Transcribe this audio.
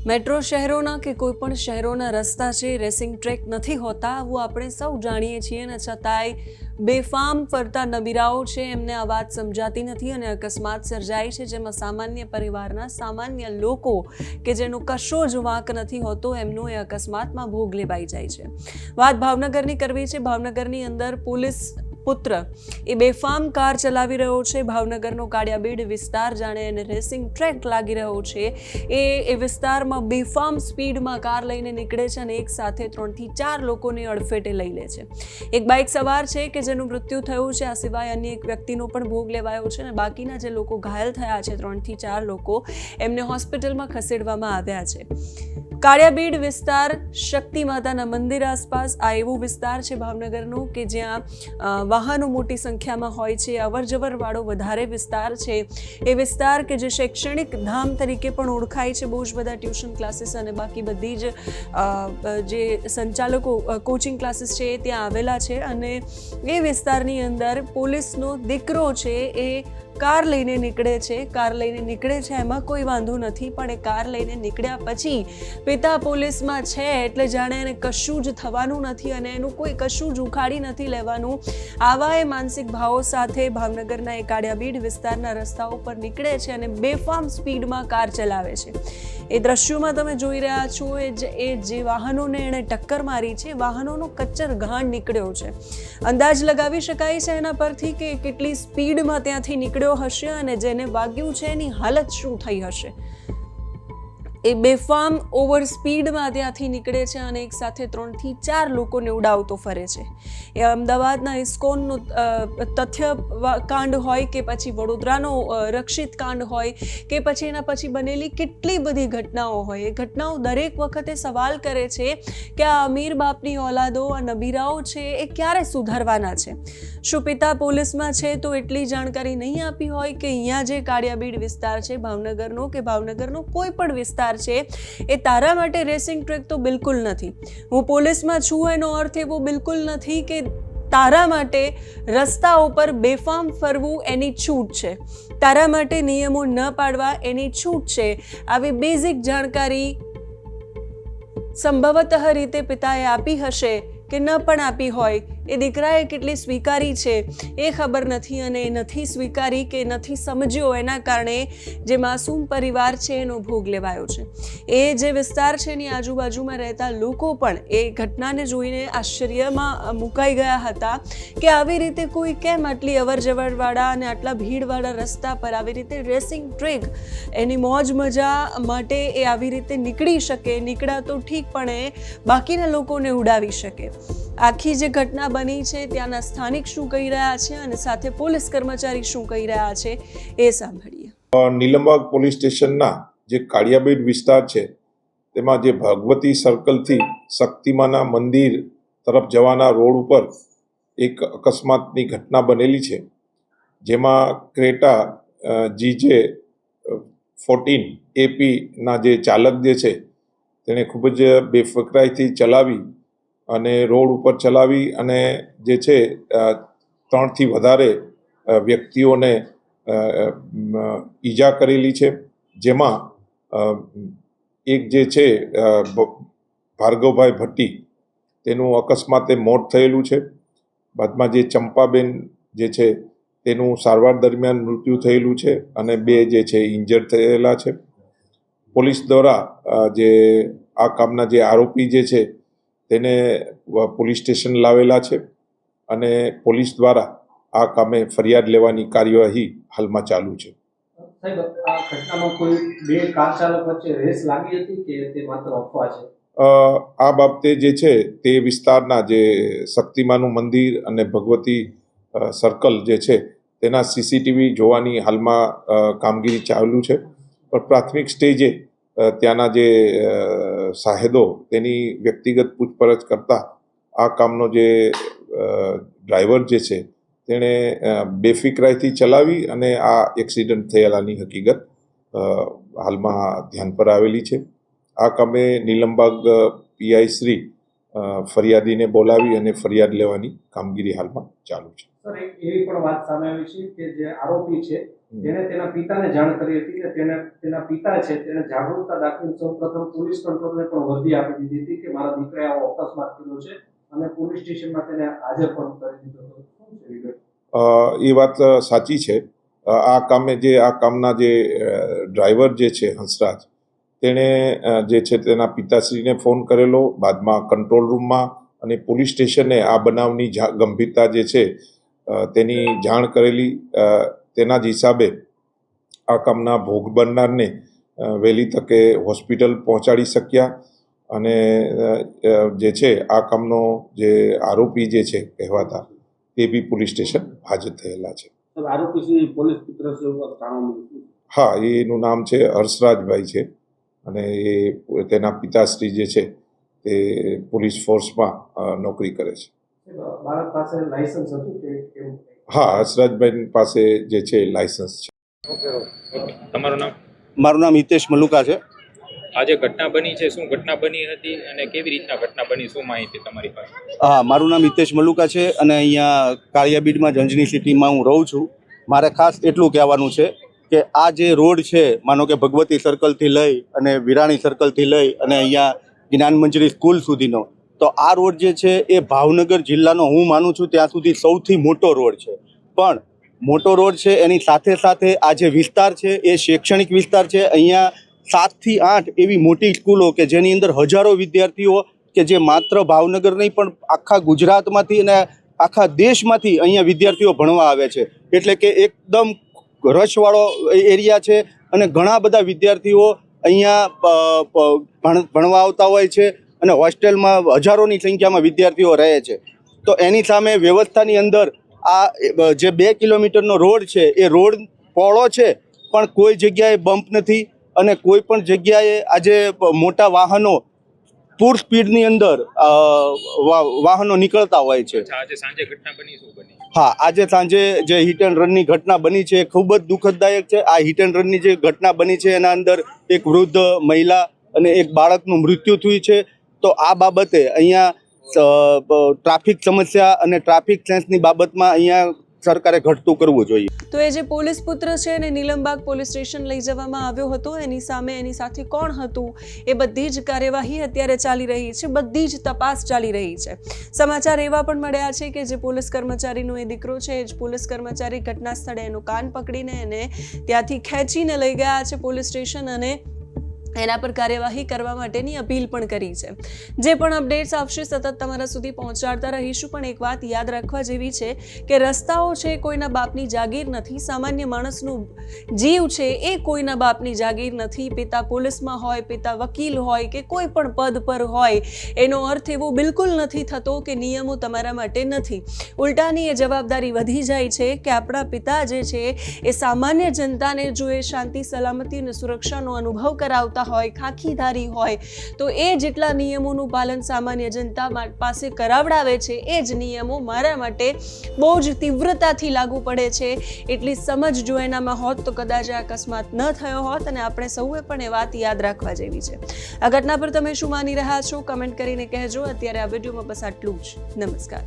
Metro શહેરોના કે કોઈપણ શહેરોના રસ્તા છે રેસિંગ ટ્રેક નથી હોતા, આવું આપણે સૌ જાણીએ છીએ ને છતાંય બેફામ ફરતા નબીરાઓ છે એમને આ વાત સમજાતી નથી અને અકસ્માત સર્જાય છે, જેમાં સામાન્ય પરિવારના સામાન્ય લોકો કે જેનો કશો જ વાંક નથી હોતો એમનો એ અકસ્માતમાં ભોગ લેવાઈ જાય છે। વાત ભાવનગરની કરવી છે। ભાવનગરની અંદર પોલીસ પુત્ર એ બેફામ કાર ચલાવી રહ્યો છે। ભાવનગરનો કાળિયાબીડ વિસ્તાર જાણે એને રેસિંગ ટ્રેક લાગી રહ્યો છે। એ વિસ્તારમાં બેફામ સ્પીડમાં કાર લઈને નીકળે છે અને એક સાથે 3 થી 4 લોકોને અડફેટે લઈ લે છે। એક બાઇક સવાર છે કે જેનું મૃત્યુ થયું છે, આ સિવાય અન્ય એક વ્યક્તિનો પણ ભોગ લેવાયો છે અને બાકીના જે લોકો ઘાયલ થયા છે 3 થી 4 લોકો એમને હોસ્પિટલમાં ખસેડવામાં આવ્યા છે। કાળિયાબીડ વિસ્તાર શક્તિ માતાના મંદિર આસપાસ આ એવો વિસ્તાર છે ભાવનગરનો કે જ્યાં વાહનો મોટી સંખ્યામાં હોય છે, અવરજવર વાળો વધારે વિસ્તાર છે। એ વિસ્તાર કે જે શૈક્ષણિક ધામ તરીકે પણ ઓળખાય છે, બહુ જ બધા ટ્યુશન ક્લાસીસ અને બાકી બધી જ જે સંચાલકો કોચિંગ ક્લાસીસ છે એ ત્યાં આવેલા છે અને એ વિસ્તારની અંદર પોલીસનો દીકરો છે એ કાર લઈને નીકળે છે। કાર લઈને નીકળે છે એમાં કોઈ વાંધો નથી, પણ એ કાર લઈને નીકળ્યા પછી પિતા પોલીસમાં છે એટલે જાણે એને કશું જ થવાનું નથી અને એનું કોઈ કશું જ ઉખાડી નથી લેવાનું, આવા એ માનસિક ભાવો સાથે ભાવનગરના એ કાળિયાબીડ વિસ્તારના રસ્તાઓ પર નીકળે છે અને બેફામ સ્પીડમાં કાર ચલાવે છે। એ દ્રશ્યોમાં તમે જોઈ રહ્યા છો એ જે વાહનોને એણે ટક્કર મારી છે, વાહનોનો કચ્ચર ઘાણ નીકળ્યો છે। અંદાજ લગાવી શકાય છે એના પરથી કે કેટલી સ્પીડમાં ત્યાંથી નીકળ્યો હશે અને જેને વાગ્યું છે એની હાલત શું થઈ હશે। એ બેફામ ઓવર સ્પીડમાં ત્યાંથી નીકળે છે અને એક સાથે 3 થી 4 લોકોને ઉડાવતો ફરે છે। એ અમદાવાદના ઇસ્કોનનો તથ્ય કાંડ હોય કે પછી વડોદરાનો રક્ષિત કાંડ હોય કે પછી એના પછી બનેલી કેટલી બધી ઘટનાઓ હોય, એ ઘટનાઓ દરેક વખતે સવાલ કરે છે કે આ અમીર બાપની ઓલાદો, આ નબીરાઓ છે એ ક્યારે સુધરવાના છે। શું પિતા પોલીસમાં છે તો એટલી જાણકારી નહીં આપી હોય કે અહીંયા જે કાળિયાબીડ વિસ્તાર છે ભાવનગરનો કે ભાવનગરનો કોઈ પણ વિસ્તાર છે એ તારા માટે રેસિંગ ટ્રેક તો બિલકુલ નથી। હું પોલીસમાં છું એનો અર્થ એવો બિલકુલ નથી કે તારા માટે રસ્તા ઉપર બેફામ ફરવું એની છૂટ છે, તારા માટે નિયમો ન પાડવા એની છૂટ છે। આવી બેઝિક જાણકારી સંભવતઃ રીતે પિતાએ આપી હશે કે ન પણ આપી હોય, એ દીકરાએ કેટલી સ્વીકારી છે એ ખબર નથી અને એ નથી સ્વીકારી કે નથી સમજ્યો એના કારણે જે માસૂમ પરિવાર છે એનો ભોગ લેવાયો છે। એ જે વિસ્તાર છે એની આજુબાજુમાં રહેતા લોકો પણ એ ઘટનાને જોઈને આશ્ચર્યમાં મુકાઈ ગયા હતા કે આવી રીતે કોઈ કેમ આટલી અવરજવરવાળા અને આટલા ભીડવાળા રસ્તા પર આવી રીતે રેસિંગ ટ્રેક એની મોજ મજા માટે એ આવી રીતે નીકળી શકે, નીકળ્યા તો ઠીક પણ એ બાકીના લોકોને ઉડાવી શકે। આખી જે ઘટના બની છે ત્યાંના સ્થાનિક શું કહી રહ્યા છે અને સાથે પોલીસ કર્મચારી શું કહી રહ્યા છે એ સાંભળીએ। નીલમબાગ પોલીસ સ્ટેશનના જે કાળિયાબીડ વિસ્તાર છે તેમાં જે ભગવતી સર્કલથી શક્તિમાના મંદિર તરફ જવાના રોડ ઉપર એક અકસ્માતની ઘટના બનેલી છે, જેમાં ક્રેટા GJ 14 AP ના જે ચાલક જે છે તેણે ખૂબ જ બેફકરાઈથી ચલાવી અને રોડ ઉપર ચલાવી અને જે છે 3 થી વધારે વ્યક્તિઓને ઈજા કરેલી છે, જેમાં એક જે છે ભાર્ગવભાઈ ભટ્ટી તેનું અકસ્માતે મોત થયેલું છે। બાદમાં જે ચંપાબેન જે છે તેનું સારવાર દરમિયાન મૃત્યુ થયેલું છે અને 2 જે છે ઇન્જર્ડ થયેલા છે। પોલીસ દ્વારા જે આ કામના જે આરોપી જે છે તેને પોલીસ સ્ટેશન લાવેલા છે અને પોલીસ દ્વારા આ કામે ફરિયાદ લેવાની કાર્યવાહી હાલમાં ચાલુ છે। સાહેબ, આ ઘટનામાં કોઈ 2 કાર ચાલક વચ્ચે રેસ લાગી હતી કે તે માત્ર અફવા છે? આ બાબતે જે છે તે વિસ્તારના જે શક્તિમાનું મંદિર અને ભગવતી સર્કલ જે છે તેના CCTV જોવાની હાલમાં કામગીરી ચાલુ છે, પણ પ્રાથમિક સ્ટેજે ત્યાંના જે સાહેદો તેની વ્યક્તિગત પૂછપરછ કરતા આ કામનો જે ડ્રાઈવર જે છે તેણે બેફિકરાઈથી ચલાવી અને આ એક્સિડન્ટ થયેલાની હકીકત હાલમાં ધ્યાન પર આવેલી છે। આ કામે નીલમબાગ PI શ્રી ફરિયાદીને બોલાવી અને ફરિયાદ લેવાની કામગીરી હાલમાં ચાલુ છે। સર, એવી પણ વાત સામે આવી છે કે જે આરોપી છે જેને તેના પિતાને જાણ કરી હતી કે તેના પિતા છે તેને જાગૃતતા દાખવી સૌપ્રથમ પોલીસ કંટ્રોલને પણ વર્દી આપી દીધી હતી કે મારા દીકરાએ આવો અકસ્માત કર્યો છે અને પોલીસ સ્ટેશનમાં તેને હાજર પણ કરી દીધો હતો. શું છે વિગત? એ વાત સાચી છે. આ કામના જે ડ્રાઈવર જે છે હંસરાજ, તેણે જે છે તેના પિતાશ્રીને ફોન કરેલો, બાદમાં કંટ્રોલ રૂમમાં અને પોલીસ સ્ટેશને આ બનાવની ગંભીરતા જે છે તેની જાણ કરેલી. તેના જ હિસાબે આ કામના ભોગ બનનારને વહેલી તકે હોસ્પિટલ પહોંચાડી શક્યા અને જે છે આ કામનો જે આરોપી જે છે કહેવાતા તે બી પોલીસ સ્ટેશન હાજર થયેલા છે. આરોપી પોલીસ પુત્ર છે એવું જાણવા મળ્યું? હા, એનું નામ છે હર્ષરાજભાઈ છે અને એ તેના પિતાશ્રી જે છે તે પોલીસ ફોર્સમાં નોકરી કરે છે. બાળક પાસે લાયસન્સ હતું કે કેવું? હા, હર્ષરાજભાઈ પાસે જે છે લાયસન્સ છે. તમારું નામ? મારું નામ હિતેશ મલુકા છે. આજે ઘટના બની છે, શું ઘટના બની હતી અને કેવી રીતના ઘટના બની, શું માહિતી તમારી પાસે? હા, મારું નામ હિતેશ મલુકા છે અને અહીંયા કાળિયાબીડમાં જંજની સિટીમાં હું રહું છું. મારે ખાસ એટલું કહેવાનું છે કે આ જે રોડ છે, માનો કે ભગવતી સર્કલથી લઈ અને વિરાણી સર્કલથી લઈ અને અહીંયા જ્ઞાનમંજરી સ્કૂલ સુધીનો, તો આ રોડ જે છે એ ભાવનગર જિલ્લાનો હું માનું છું ત્યાં સુધી સૌથી મોટો રોડ છે. પણ મોટો રોડ છે એની સાથે સાથે આ જે વિસ્તાર છે એ શૈક્ષણિક વિસ્તાર છે. અહીંયા 7 થી 8 એવી મોટી સ્કૂલો કે જેની અંદર હજારો વિદ્યાર્થીઓ કે જે માત્ર ભાવનગર નહીં પણ આખા ગુજરાતમાંથી અને આખા દેશમાંથી અહીંયા વિદ્યાર્થીઓ ભણવા આવે છે. એટલે કે એકદમ રસવાળો એરિયા છે અને ઘણા બધા વિદ્યાર્થીઓ અહીંયા ભણવા આવતા હોય છે અને હોસ્ટેલમાં હજારોની સંખ્યામાં વિદ્યાર્થીઓ રહે છે. તો એની સામે વ્યવસ્થાની અંદર આ જે 2 કિલોમીટરનો રોડ છે એ રોડ પહોળો છે પણ કોઈ જગ્યાએ બમ્પ નથી અને કોઈ પણ જગ્યાએ આજે મોટા વાહનો પૂર સ્પીડની અંદર વાહનો નીકળતા હોય છે. આજે સાંજે ઘટના બની, શું બની? હા, આજે સાંજે જે હિટ એન્ડ રનની ઘટના બની છે ખૂબ જ દુઃખદદાયક છે. આ હિટ એન્ડ રનની જે ઘટના બની છે એના અંદર એક વૃદ્ધ મહિલા અને એક બાળકનું મૃત્યુ થયું છે. તો આ બાબતે અહીંયા ટ્રાફિક સમસ્યા અને ટ્રાફિક સેન્સની બાબતમાં અહીંયા સરકારે ઘટતું કરવું જોઈએ. તો એ જે પોલીસ પુત્ર છે એને નીલમબાગ પોલીસ સ્ટેશન લઈ જવામાં આવ્યો હતો. એની સામે એની સાથે કોણ હતું એ બધી જ કાર્યવાહી અત્યારે ચાલી રહી છે, બધી જ તપાસ ચાલી રહી છે. સમાચાર એવા પણ મળ્યા છે કે જે પોલીસ કર્મચારીનો એ દીકરો છે, એ જ પોલીસ કર્મચારી ઘટના સ્થળે એનું કાન પકડીને એને ત્યાંથી ખેંચીને લઈ ગયા છે પોલીસ સ્ટેશન અને એના પર કાર્યવાહી કરવા માટેની અપીલ પણ કરી છે. જે પણ અપડેટ્સ આવશે સતત તમારા સુધી પહોંચાડતા રહીશું. પણ એક વાત યાદ રાખવા જેવી છે કે રસ્તાઓ છે કોઈના બાપની જાગીર નથી. સામાન્ય માણસનું જીવ છે એ કોઈના બાપની જાગીર નથી. પિતા પોલીસમાં હોય, પિતા વકીલ હોય કે કોઈ પણ પદ પર હોય, એનો અર્થ એવો બિલકુલ નથી થતો કે નિયમો તમારા માટે નથી. ઉલટાની એ જવાબદારી વધી જાય છે કે આપણા પિતા જે છે એ સામાન્ય જનતાને જો એ શાંતિ, સલામતી અને સુરક્ષાનો અનુભવ કરાવતા હોય, ખાખીધારી હોય, તો એ જેટલા નિયમોનું પાલન સામાન્ય જનતા પાસે કરાવડાવે છે એ જ નિયમો મારા માટે બહુ જ તીવ્રતાથી લાગુ પડે છે. એટલી સમજ જો એનામાં હોત તો કદાચ આ અકસ્માત ન થયો હોત અને આપણે સૌએ પણ એ વાત યાદ રાખવા જેવી છે. આ ઘટના પર તમે શું માની રહ્યા છો કમેન્ટ કરીને કહેજો. અત્યારે આ વિડીયોમાં બસ આટલું જ. નમસ્કાર.